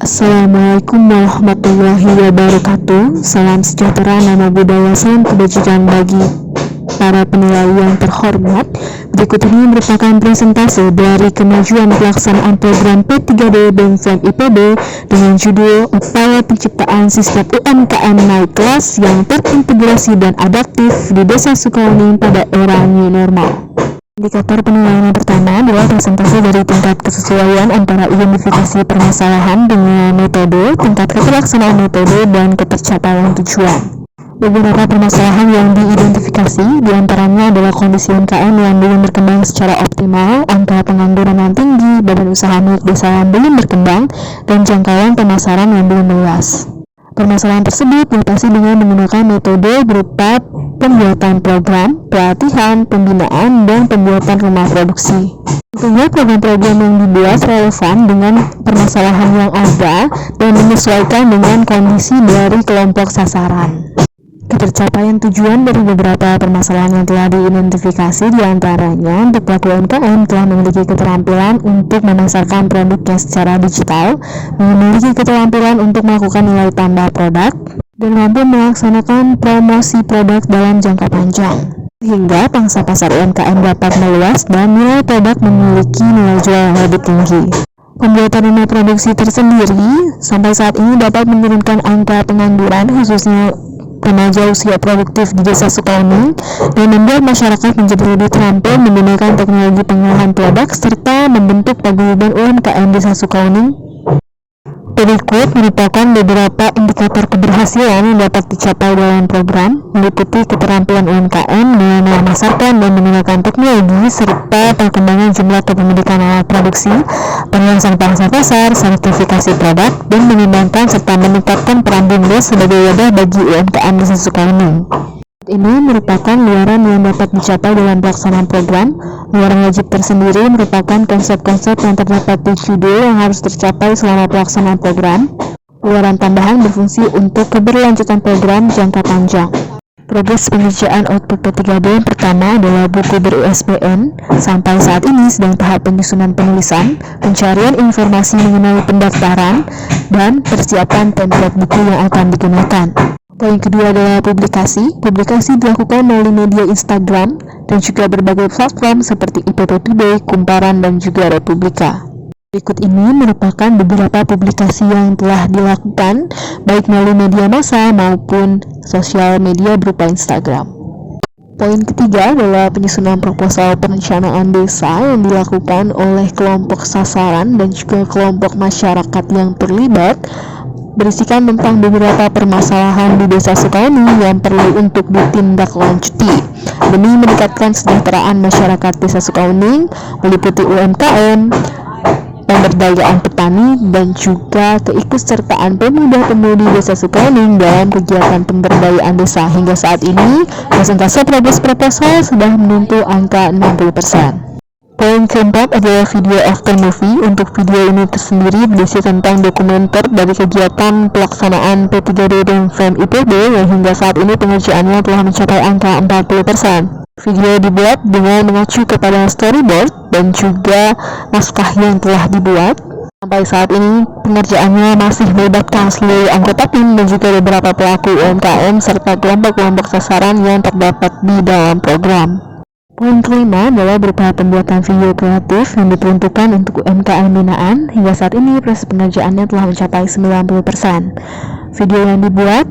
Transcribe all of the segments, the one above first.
Assalamualaikum warahmatullahi wabarakatuh. Salam sejahtera, nama budaya, salam kebajikan bagi para penilai yang terhormat. Berikut ini merupakan presentase dari kemajuan pelaksanaan program P3D BEM IPB dengan judul Upaya Penciptaan Sistem UMKM Naik Kelas yang Terintegrasi dan Adaptif di Desa Sukauning pada Era New Normal. Indikator penilaian yang pertama adalah presentasi dari tingkat kesesuaian antara identifikasi permasalahan dengan metode, tingkat keterlaksanaan metode, dan ketercapaian tujuan. Beberapa permasalahan yang diidentifikasi diantaranya adalah kondisi UMKM yang belum berkembang secara optimal, angka pengangguran yang tinggi, badan usaha milik desa yang belum berkembang, dan jangkauan pemasaran yang belum luas. Permasalahan tersebut diatasi dengan menggunakan metode berupa pembuatan program, pelatihan, pembinaan, dan pembuatan rumah produksi. Tentunya program-program yang dibuat relevan dengan permasalahan yang ada dan menyesuaikan dengan kondisi dari kelompok sasaran. Ketercapaian tujuan dari beberapa permasalahan yang telah diidentifikasi diantaranya untuk pelaku UMKM telah memiliki keterampilan untuk memasarkan produknya secara digital, memiliki keterampilan untuk melakukan nilai tambah produk, dan mampu melaksanakan promosi produk dalam jangka panjang, sehingga pangsa pasar UMKM dapat meluas dan nilai produk memiliki nilai jual yang lebih tinggi. Pembuatan rumah produksi tersendiri sampai saat ini dapat menurunkan angka pengangguran khususnya remaja usia produktif di Desa Sukauning dan membuat masyarakat menjadi lebih terampil menggunakan teknologi pengolahan produk serta membentuk paguyuban UMKM Desa Sukauning. Berikut merupakan beberapa indikator keberhasilan yang dapat dicapai dalam program, meliputi keterampilan UMKM dengan memasarkan dan menggunakan teknologi serta perkembangan jumlah kepemilikan alat produksi, penguasaan pangsa pasar, sertifikasi produk, dan mengembangkan serta meningkatkan peran BUMDes sebagai wadah bagi UMKM Desa Sukauning. Ini merupakan luaran yang dapat dicapai dalam pelaksanaan program. Luaran wajib tersendiri merupakan konsep-konsep yang terdapat di judul yang harus tercapai selama pelaksanaan program. Luaran tambahan berfungsi untuk keberlanjutan program jangka panjang. Progres pengerjaan output P3D yang pertama adalah buku ber-USBN. Sampai saat ini sedang tahap penyusunan penulisan, pencarian informasi mengenai pendaftaran, dan persiapan template buku yang akan digunakan. Poin kedua adalah publikasi. Publikasi dilakukan melalui media Instagram dan juga berbagai platform seperti IPB Today, Kumparan, dan juga Republika. Berikut ini merupakan beberapa publikasi yang telah dilakukan baik melalui media massa maupun sosial media berupa Instagram. Poin ketiga adalah penyusunan proposal perencanaan desa yang dilakukan oleh kelompok sasaran dan juga kelompok masyarakat yang terlibat, berisikan tentang beberapa permasalahan di Desa Sukauning yang perlu untuk ditindaklanjuti demi meningkatkan kesejahteraan masyarakat Desa Sukauning, meliputi UMKM, pemberdayaan petani, dan juga keikutsertaan pemuda-pemudi Desa Sukauning dalam kegiatan pemberdayaan desa. Hingga saat ini, persentase progres proposal sudah menyentuh angka 60%. Poin keempat adalah video after movie. Untuk video ini tersendiri berisi tentang dokumenter dari kegiatan pelaksanaan P3D dan FEM IPB yang hingga saat ini pengerjaannya telah mencapai angka 40%. Video dibuat dengan mengacu kepada storyboard dan juga naskah yang telah dibuat. Sampai saat ini pengerjaannya masih melibatkan seluruh anggota tim dan juga beberapa pelaku UMKM serta kelompok-kelompok sasaran yang terdapat di dalam program. Poin kelima adalah berupa pembuatan video kreatif yang diperuntukkan untuk UMKM binaan. Hingga saat ini proses pengerjaannya telah mencapai 90%. Video yang dibuat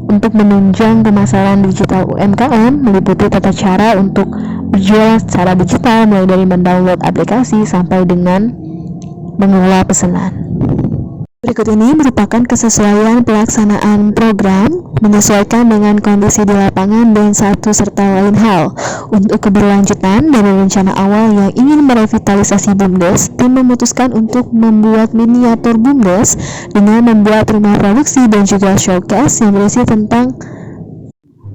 untuk menunjang pemasaran digital UMKM meliputi tata cara untuk berjualan secara digital, mulai dari mendownload aplikasi sampai dengan mengelola pesanan. Berikut ini merupakan kesesuaian pelaksanaan program menyesuaikan dengan kondisi di lapangan dan satu serta lain hal. Untuk keberlanjutan dari rencana awal yang ingin merevitalisasi BUMDes, tim memutuskan untuk membuat miniatur BUMDes dengan membuat rumah produksi dan juga showcase yang berisi tentang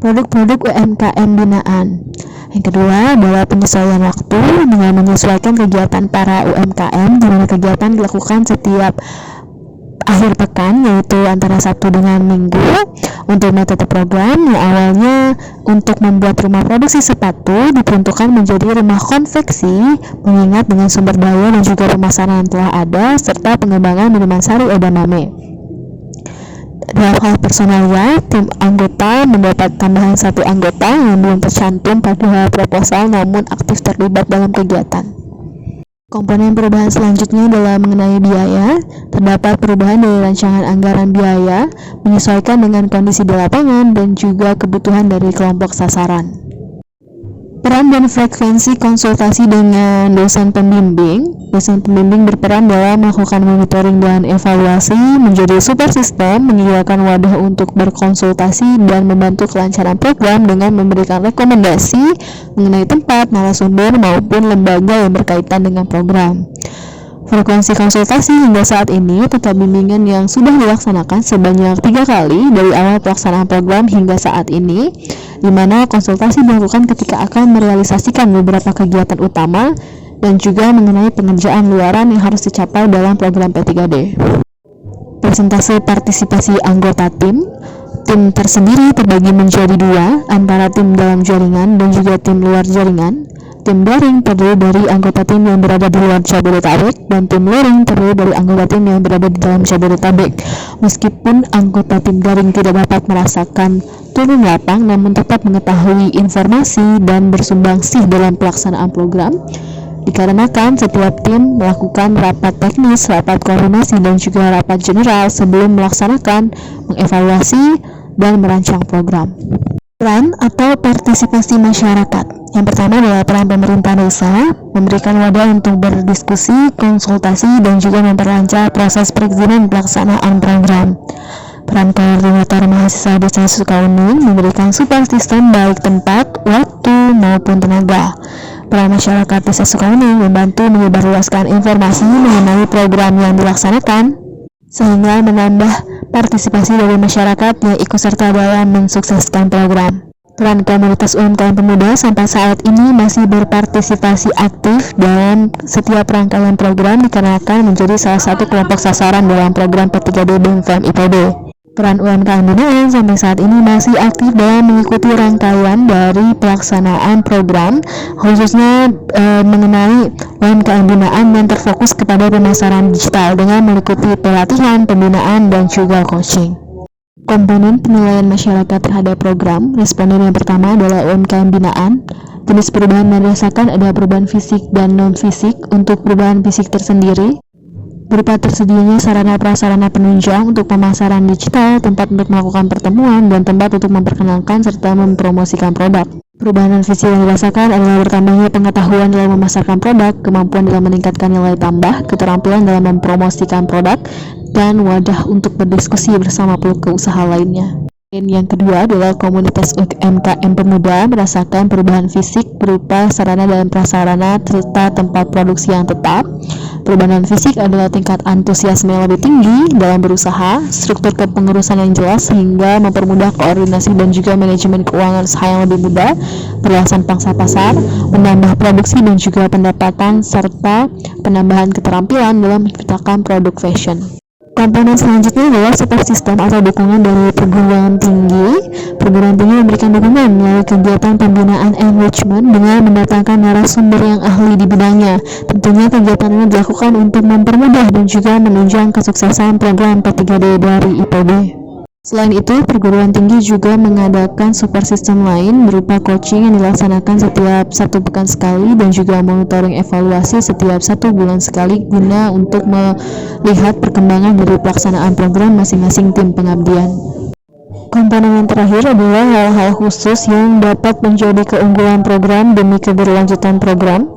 produk-produk UMKM binaan. Yang kedua adalah penyesuaian waktu dengan menyesuaikan kegiatan para UMKM, di mana kegiatan dilakukan setiap akhir pekan, yaitu antara Sabtu dengan Minggu. Untuk metode program yang awalnya untuk membuat rumah produksi sepatu diperuntukkan menjadi rumah konveksi, mengingat dengan sumber daya dan juga pemasaran yang telah ada serta pengembangan minuman sari edamame. Dalam hal personalnya, tim anggota mendapat tambahan 1 anggota yang belum tercantum pada proposal namun aktif terlibat dalam kegiatan. Komponen perubahan selanjutnya adalah mengenai biaya. Terdapat perubahan dari rancangan anggaran biaya menyesuaikan dengan kondisi di lapangan dan juga kebutuhan dari kelompok sasaran. Peran dan frekuensi konsultasi dengan dosen pembimbing. Dosen pembimbing berperan dalam melakukan monitoring dan evaluasi, menjadi support system, menyediakan wadah untuk berkonsultasi dan membantu kelancaran program dengan memberikan rekomendasi mengenai tempat, narasumber, maupun lembaga yang berkaitan dengan program. Frekuensi konsultasi hingga saat ini tetap bimbingan yang sudah dilaksanakan sebanyak 3 kali dari awal pelaksanaan program hingga saat ini, di mana konsultasi dilakukan ketika akan merealisasikan beberapa kegiatan utama dan juga mengenai pengerjaan luaran yang harus dicapai dalam program P3D. Persentase partisipasi anggota tim. Tim tersendiri terbagi menjadi 2, antara tim dalam jaringan dan juga tim luar jaringan. Tim daring terdiri dari anggota tim yang berada di luar Jabodetabek dan tim luring terdiri dari anggota tim yang berada di dalam Jabodetabek. Meskipun anggota tim daring tidak dapat merasakan turun lapang, namun tetap mengetahui informasi dan bersumbangsi dalam pelaksanaan program, dikarenakan setiap tim melakukan rapat teknis, rapat koordinasi, dan juga rapat general sebelum melaksanakan, mengevaluasi, dan merancang program. Peran atau partisipasi masyarakat. Yang pertama adalah peran pemerintah desa, memberikan wadah untuk berdiskusi, konsultasi, dan juga memperlancar proses perizinan pelaksanaan program. Peran koordinator mahasiswa desa Sukauning memberikan support sistem baik tempat, waktu, maupun tenaga. Peran masyarakat desa Sukauning membantu menyebarluaskan informasi mengenai program yang dilaksanakan, sehingga menambah partisipasi dari masyarakat yang ikut serta dalam mensukseskan program. Peran komunitas UMKM pemuda sampai saat ini masih berpartisipasi aktif dalam setiap rangkaian program dikarenakan menjadi salah satu kelompok sasaran dalam program P3D BEM IPB. Peran UMKM binaan sampai saat ini masih aktif dalam mengikuti rangkaian dari pelaksanaan program, khususnya mengenai UMKM binaan yang terfokus kepada pemasaran digital dengan meliputi pelatihan, pembinaan, dan juga coaching. Komponen penilaian masyarakat terhadap program. Responden yang pertama adalah UMKM binaan. Jenis perubahan yang dirasakan ada perubahan fisik dan non-fisik. Untuk perubahan fisik tersendiri berupa tersedianya sarana prasarana penunjang untuk pemasaran digital, tempat untuk melakukan pertemuan, dan tempat untuk memperkenalkan serta mempromosikan produk. Perubahan non-fisik yang dirasakan adalah bertambahnya pengetahuan dalam memasarkan produk, kemampuan dalam meningkatkan nilai tambah, keterampilan dalam mempromosikan produk, dan wadah untuk berdiskusi bersama pelaku usaha lainnya. Dan yang kedua adalah komunitas UMKM pemuda merasakan perubahan fisik berupa sarana dan prasarana serta tempat produksi yang tetap. Perubahan fisik adalah tingkat antusiasme yang lebih tinggi dalam berusaha, struktur kepengurusan yang jelas sehingga mempermudah koordinasi dan juga manajemen keuangan usaha yang lebih mudah, perluasan pangsa pasar, menambah produksi dan juga pendapatan, serta penambahan keterampilan dalam menciptakan produk fashion. Komponen selanjutnya adalah support system atau dukungan dari perguruan tinggi. Perguruan tinggi memberikan dukungan melalui kegiatan pembinaan enrichment dengan mendatangkan narasumber yang ahli di bidangnya. Tentunya kegiatan ini dilakukan untuk mempermudah dan juga menunjang kesuksesan program P3D dari IPB. Selain itu, perguruan tinggi juga mengadakan support system lain berupa coaching yang dilaksanakan setiap 1 pekan sekali dan juga monitoring evaluasi setiap 1 bulan sekali guna untuk melihat perkembangan dari pelaksanaan program masing-masing tim pengabdian. Komponen yang terakhir adalah hal-hal khusus yang dapat menjadi keunggulan program demi keberlanjutan program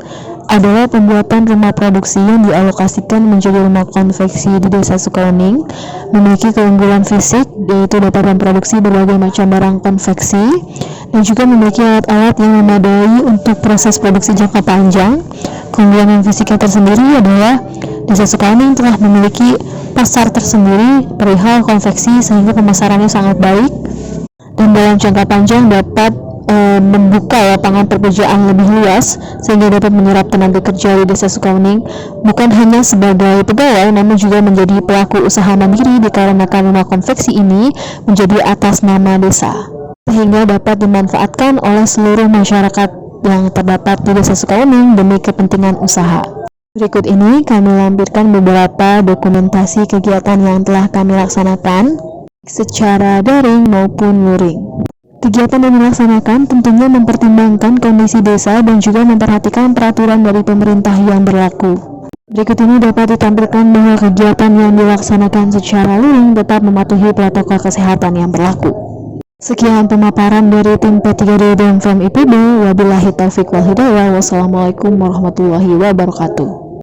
adalah pembuatan rumah produksi yang dialokasikan menjadi rumah konveksi di Desa Sukauning, memiliki keunggulan fisik yaitu dapat memproduksi berbagai macam barang konveksi dan juga memiliki alat-alat yang memadai untuk proses produksi jangka panjang. Keunggulan fisiknya tersendiri adalah Desa Sukauning telah memiliki pasar tersendiri perihal konveksi sehingga pemasarannya sangat baik dan dalam jangka panjang dapat membuka lapangan pekerjaan lebih luas sehingga dapat menyerap tenaga kerja di Desa Sukawening bukan hanya sebagai pegawai namun juga menjadi pelaku usaha mandiri dikarenakan rumah konveksi ini menjadi atas nama desa sehingga dapat dimanfaatkan oleh seluruh masyarakat yang terdapat di Desa Sukawening demi kepentingan usaha. Berikut ini kami lampirkan beberapa dokumentasi kegiatan yang telah kami laksanakan secara daring maupun luring. Kegiatan yang dilaksanakan tentunya mempertimbangkan kondisi desa dan juga memperhatikan peraturan dari pemerintah yang berlaku. Berikut ini dapat ditampilkan bahwa kegiatan yang dilaksanakan secara luring tetap mematuhi protokol kesehatan yang berlaku. Sekian pemaparan dari tim P3D dan FEM IPB. Wabillahi taufiq wal hidayah. Wassalamualaikum warahmatullahi wabarakatuh.